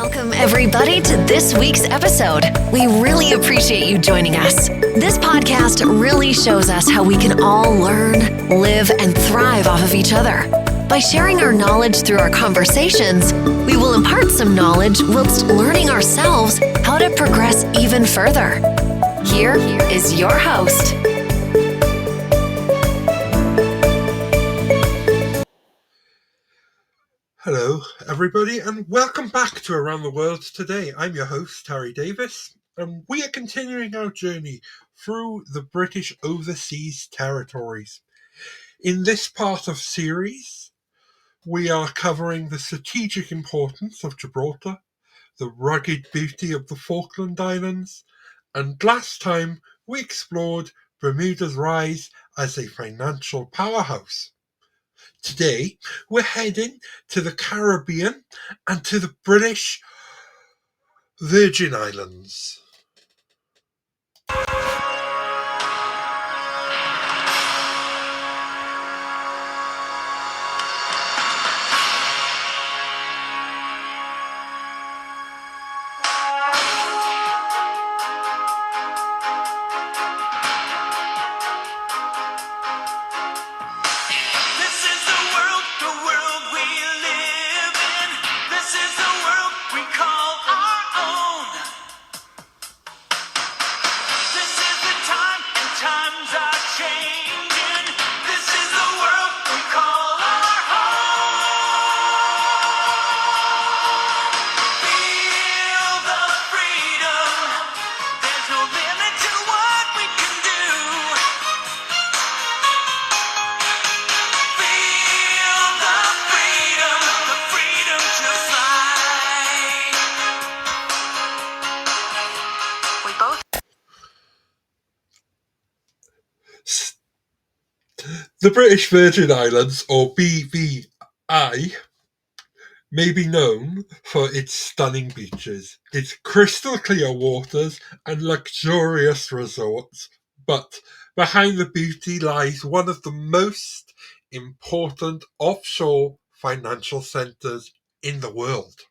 Welcome, everybody, to this week's episode. We really appreciate you joining us. This podcast really shows us how we can all learn, live, and thrive off of each other. By sharing our knowledge through our conversations, we will impart some knowledge whilst learning ourselves how to progress even further. Here is your host. Hello, everybody, and welcome back to Around the World Today. I'm your host, Terry Davies, and we are continuing our journey through the British overseas territories. In this part of series, we are covering the strategic importance of Gibraltar, the rugged beauty of the Falkland Islands, and last time we explored Bermuda's rise as a financial powerhouse. Today, we're heading to the Caribbean and to the British Virgin Islands. The British Virgin Islands, or BVI, may be known for its stunning beaches, its crystal clear waters, and luxurious resorts. But behind the beauty lies one of the most important offshore financial centres in the world.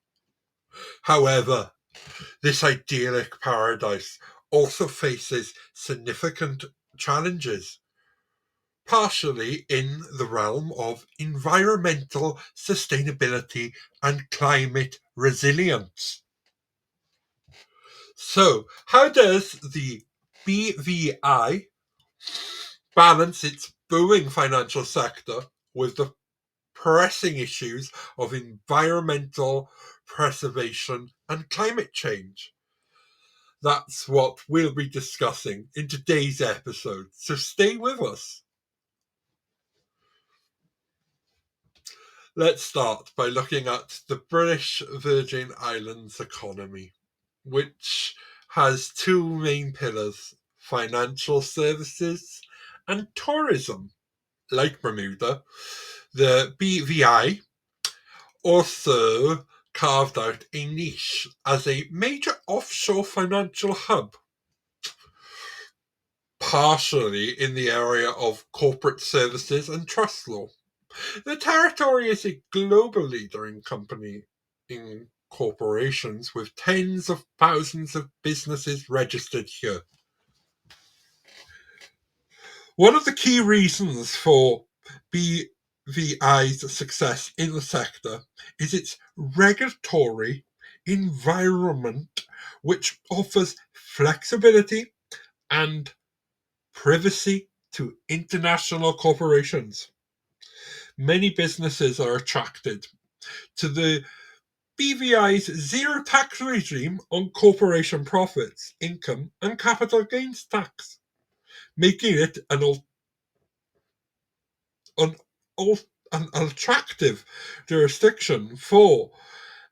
However, this idyllic paradise also faces significant challenges, partially in the realm of environmental sustainability and climate resilience. So, how does the BVI balance its booming financial sector with the pressing issues of environmental preservation and climate change? That's what we'll be discussing in today's episode, so stay with us. Let's start by looking at the British Virgin Islands economy, which has two main pillars: financial services and tourism. Like Bermuda, the BVI also carved out a niche as a major offshore financial hub, partially in the area of corporate services and trust law. The territory is a global leader in corporations with tens of thousands of businesses registered here. One of the key reasons for BVI's success in the sector is its regulatory environment, which offers flexibility and privacy to international corporations. Many businesses are attracted to the BVI's zero tax regime on corporation profits, income, and capital gains tax, making it an attractive jurisdiction for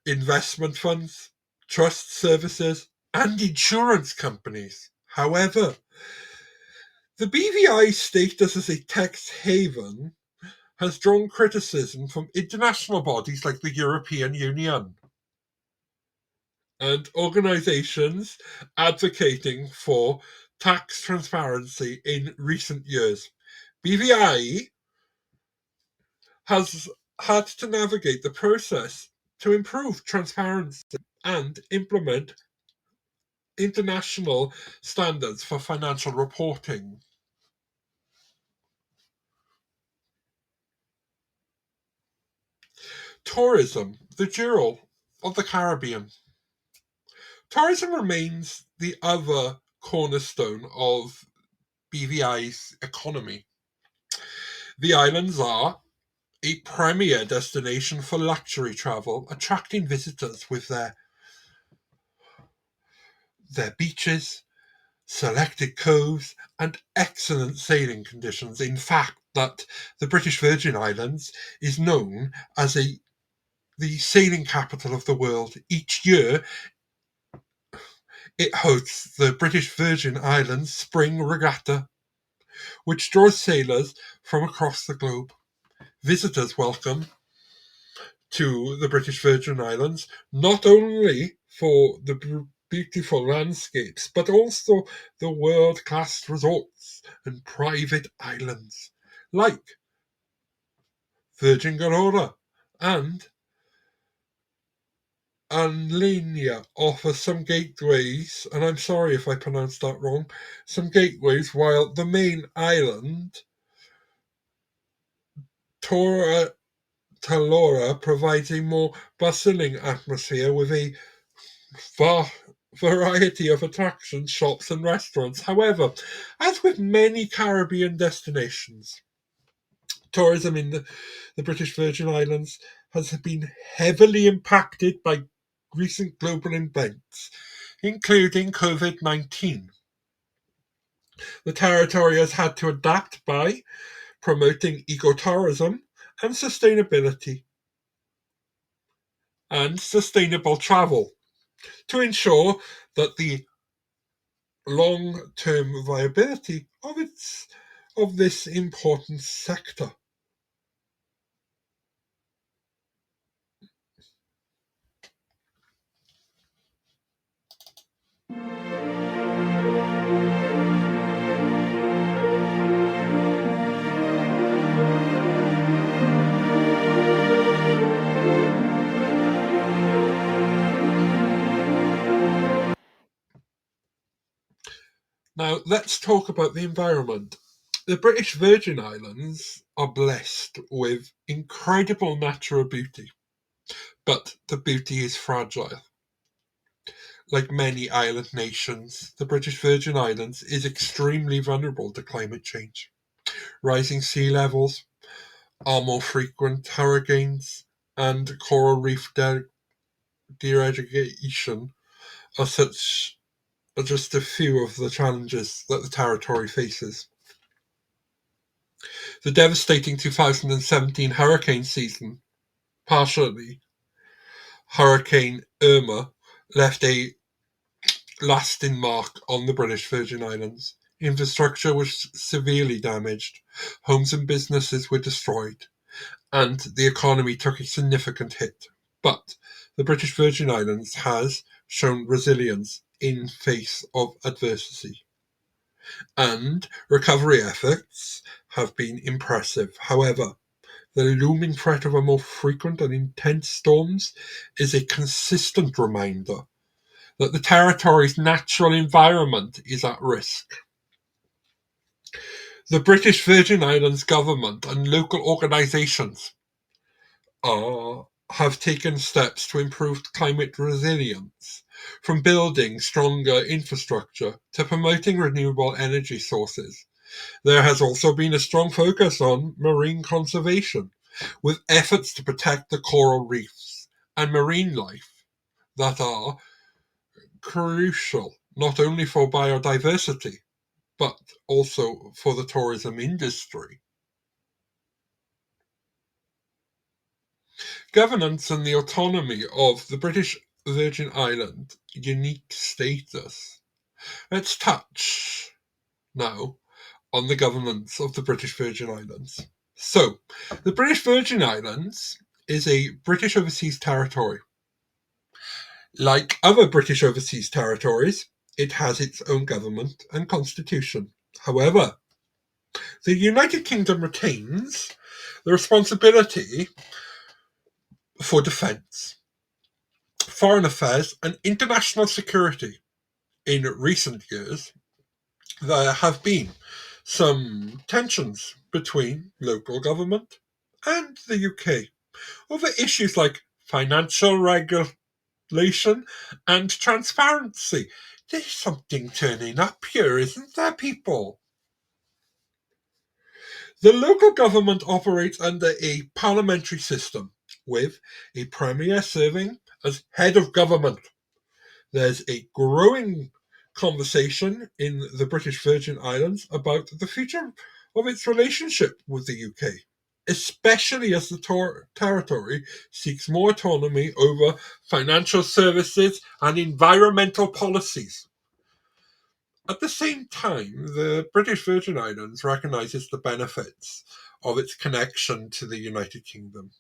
investment funds, trust services, and insurance companies. However, the BVI's status as a tax haven has drawn criticism from international bodies like the European Union and organisations advocating for tax transparency in recent years. BVI has had to navigate the process to improve transparency and implement international standards for financial reporting. Tourism, the jewel of the Caribbean. Tourism remains the other cornerstone of BVI's economy. The islands are a premier destination for luxury travel, attracting visitors with their beaches, selected coves, and excellent sailing conditions. In fact, that the British Virgin Islands is known as the sailing capital of the world. Each year, it hosts the British Virgin Islands Spring Regatta, which draws sailors from across the globe. Visitors welcome to the British Virgin Islands not only for the beautiful landscapes, but also the world-class resorts and private islands like Virgin Gorora and Anlenia offer some gateways, and I'm sorry if I pronounced that wrong, some gateways, while the main island, Tora Talora, provides a more bustling atmosphere with a variety of attractions, shops, and restaurants. However, as with many Caribbean destinations, tourism in the British Virgin Islands has been heavily impacted by recent global events, including COVID-19. The territory has had to adapt by promoting ecotourism and sustainability and sustainable travel to ensure that the long-term viability of this important sector. Now, let's talk about the environment. The British Virgin Islands are blessed with incredible natural beauty, but the beauty is fragile. Like many island nations, the British Virgin Islands is extremely vulnerable to climate change. Rising sea levels are more frequent hurricanes, and coral reef degradation are just a few of the challenges that the territory faces. The devastating 2017 hurricane season, partially Hurricane Irma, left a lasting mark on the British Virgin Islands. Infrastructure was severely damaged, homes and businesses were destroyed, and the economy took a significant hit. But the British Virgin Islands has shown resilience in face of adversity, and recovery efforts have been impressive. However, the looming threat of a more frequent and intense storms is a consistent reminder that the territory's natural environment is at risk. The British Virgin Islands government and local organisations have taken steps to improve climate resilience, from building stronger infrastructure to promoting renewable energy sources. There has also been a strong focus on marine conservation, with efforts to protect the coral reefs and marine life that are crucial not only for biodiversity, but also for the tourism industry. Governance and the autonomy of the British Virgin Islands' unique status. Let's touch now on the governance of the British Virgin Islands. So, the British Virgin Islands is a British overseas territory. Like other British overseas territories, it has its own government and constitution. However, the United Kingdom retains the responsibility for defence, foreign affairs and international security. In recent years, there have been some tensions between local government and the UK over issues like financial regulation and transparency. There's something turning up here, isn't there, people? The local government operates under a parliamentary system with a premier serving as head of government. There's a growing conversation in the British Virgin Islands about the future of its relationship with the UK, especially as the territory seeks more autonomy over financial services and environmental policies. At the same time, the British Virgin Islands recognises the benefits of its connection to the United Kingdom,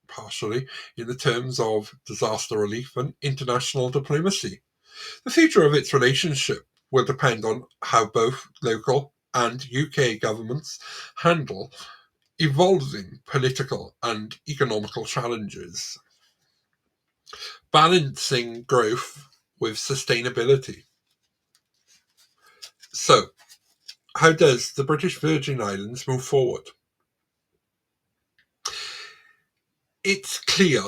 partially in the terms of disaster relief and international diplomacy. The future of its relationship will depend on how both local and UK governments handle evolving political and economical challenges, balancing growth with sustainability. So, how does the British Virgin Islands move forward? It's clear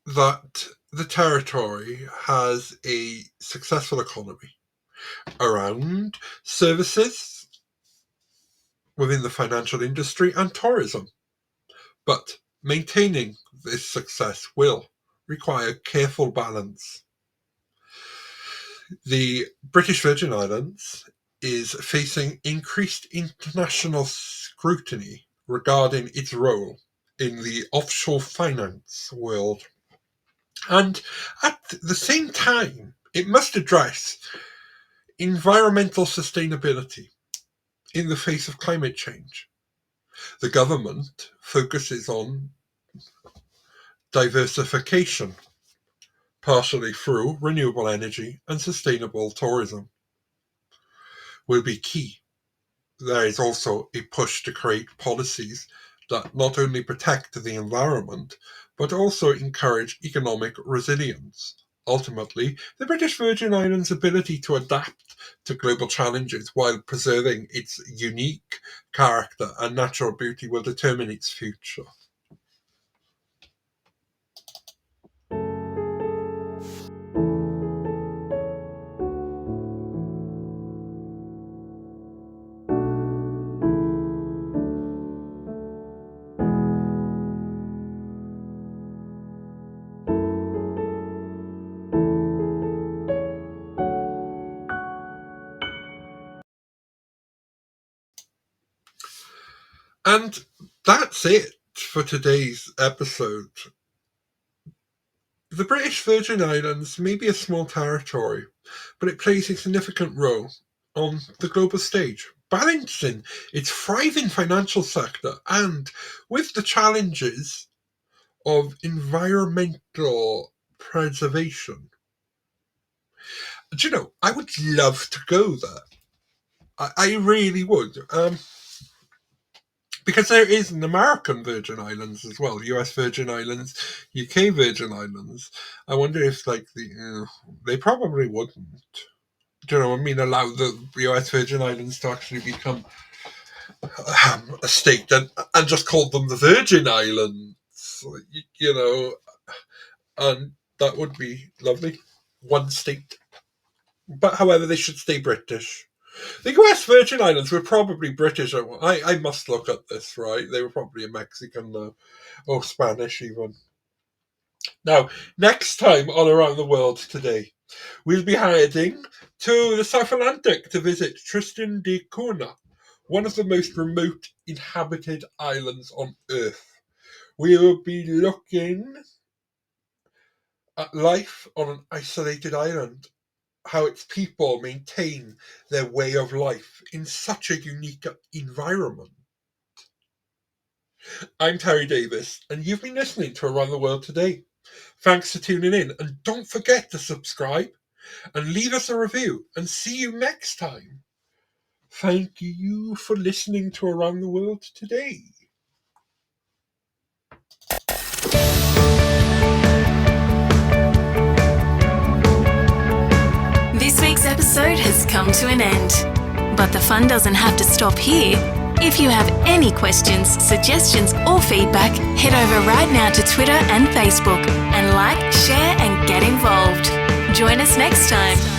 that the territory has a successful economy around services within the financial industry and tourism. But maintaining this success will require careful balance. The British Virgin Islands is facing increased international scrutiny regarding its role in the offshore finance world. And at the same time, it must address environmental sustainability in the face of climate change. The government focuses on diversification, partially through renewable energy and sustainable tourism, will be key. There is also a push to create policies that not only protect the environment, but also encourage economic resilience. Ultimately, the British Virgin Islands' ability to adapt to global challenges while preserving its unique character and natural beauty will determine its future. And that's it for today's episode. The British Virgin Islands may be a small territory, but it plays a significant role on the global stage, balancing its thriving financial sector and with the challenges of environmental preservation. Do you know, I would love to go there. I really would. Because there is an American Virgin Islands as well, US Virgin Islands, UK Virgin Islands. I wonder if, like, they probably wouldn't. Do you know what I mean? Allow the US Virgin Islands to actually become a state and just call them the Virgin Islands. You know, and that would be lovely. One state. But however, they should stay British. The US Virgin Islands were probably British. I must look at this, right? They were probably a Mexican or Spanish even. Now, next time on Around the World Today, we'll be heading to the South Atlantic to visit Tristan da Cunha, one of the most remote inhabited islands on Earth. We will be looking at life on an isolated island, how its people maintain their way of life in such a unique environment. I'm Terry Davies, and you've been listening to Around the World Today. Thanks for tuning in, and don't forget to subscribe and leave us a review, and see you next time. Thank you for listening to Around the World Today. has come to an end. But the fun doesn't have to stop here. If you have any questions, suggestions, or feedback, head over right now to Twitter and Facebook and like, share, and get involved. Join us next time.